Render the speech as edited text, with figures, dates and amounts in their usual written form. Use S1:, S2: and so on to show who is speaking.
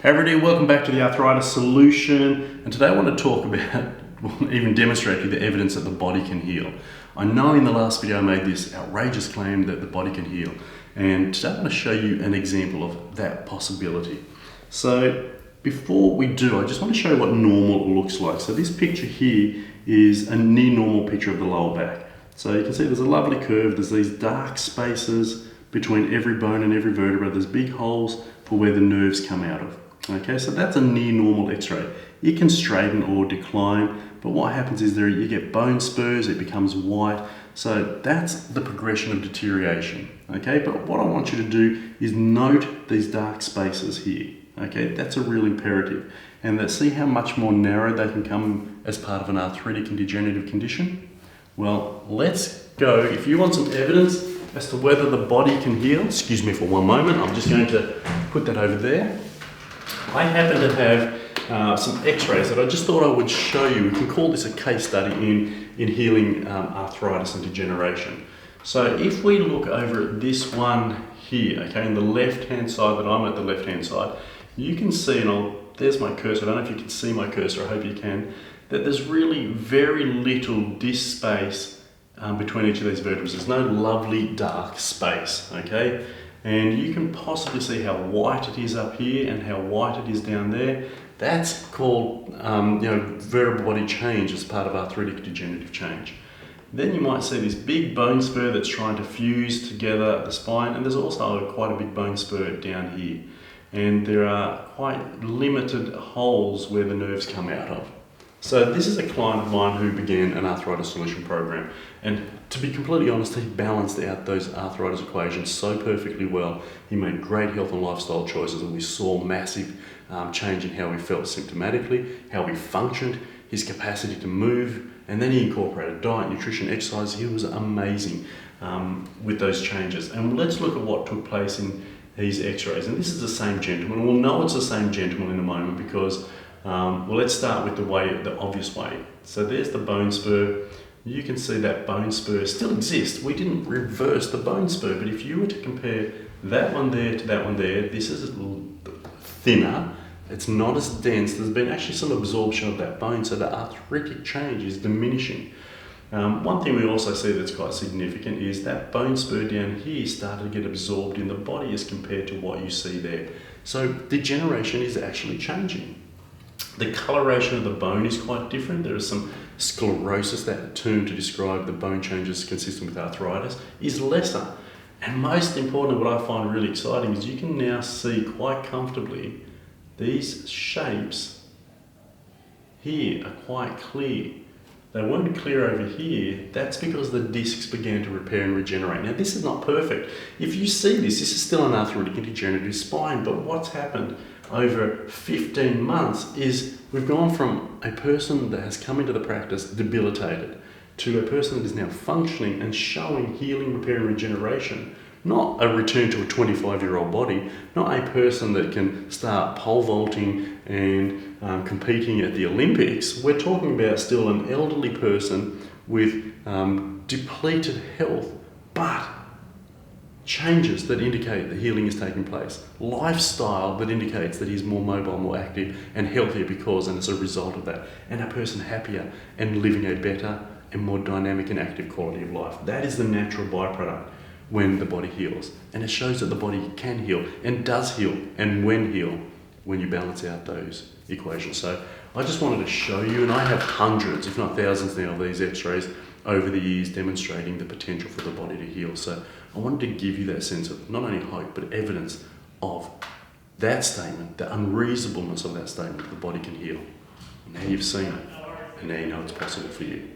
S1: Hey everybody, welcome back to the Arthritis Solution, and today I want to talk about, even demonstrate to you the evidence that the body can heal. I know in the last video I made this outrageous claim that the body can heal, and today I want to show you an example of that possibility. So before we do, I just want to show you what normal looks like. So this picture here is a near normal picture of the lower back. So you can see there's a lovely curve, there's these dark spaces between every bone and every vertebra, there's big holes for where the nerves come out of. Okay, so that's a near normal x-ray. It can straighten or decline, but what happens is you get bone spurs, it becomes white. So that's the progression of deterioration. Okay, but what I want you to do is note these dark spaces here. Okay, that's a real imperative. And see how much more narrow they can come as part of an arthritic and degenerative condition? Well, let's go. If you want some evidence as to whether the body can heal, excuse me for one moment, I'm just going to put that over there. I happen to have some x-rays that I just thought I would show you. We can call this a case study in healing arthritis and degeneration. So if we look over at this one here, okay, in the left-hand side, that I'm at the left-hand side, you can see, and there's my cursor, I don't know if you can see my cursor, I hope you can, that there's really very little disc space between each of these vertebrae. There's no lovely dark space, okay? And you can possibly see how white it is up here and how white it is down there. That's called vertebral body change as part of arthritic degenerative change. Then you might see this big bone spur that's trying to fuse together the spine, and there's also quite a big bone spur down here. And there are quite limited holes where the nerves come out of. So this is a client of mine who began an arthritis solution program, and to be completely honest, he balanced out those arthritis equations so perfectly well. He made great health and lifestyle choices, and we saw massive change in how he felt symptomatically, how he functioned, his capacity to move, and then he incorporated diet, nutrition, exercise. He was amazing with those changes. And let's look at what took place in these x-rays. And this is the same gentleman. We'll know it's the same gentleman in a moment because well, let's start with the obvious way. So there's the bone spur. You can see that bone spur still exists. We didn't reverse the bone spur, but if you were to compare that one there to that one there, this is a little thinner. It's not as dense. There's been actually some absorption of that bone, so the arthritic change is diminishing. One thing we also see that's quite significant is that bone spur down here started to get absorbed in the body as compared to what you see there. So degeneration is actually changing. The coloration of the bone is quite different. There is some sclerosis, that term to describe the bone changes consistent with arthritis, is lesser. And most important, what I find really exciting is you can now see quite comfortably these shapes here are quite clear. They weren't clear over here. That's because the discs began to repair and regenerate. Now this is not perfect. If you see this is still an arthritic and degenerative spine, but what's happened over 15 months is we've gone from a person that has come into the practice debilitated to a person that is now functioning and showing healing, repair and regeneration. Not a return to a 25-year-old body, not a person that can start pole vaulting and competing at the Olympics. We're talking about still an elderly person with depleted health, but changes that indicate that healing is taking place. Lifestyle that indicates that he's more mobile, more active and healthier because and as a result of that. And a person happier and living a better and more dynamic and active quality of life. That is the natural byproduct when the body heals. And it shows that the body can heal and does heal and when you balance out those equations. So I just wanted to show you, and I have hundreds, if not thousands now of these x-rays over the years demonstrating the potential for the body to heal. So I wanted to give you that sense of not only hope, but evidence of that statement, the unreasonableness of that statement, the body can heal. Now you've seen it, and now you know it's possible for you.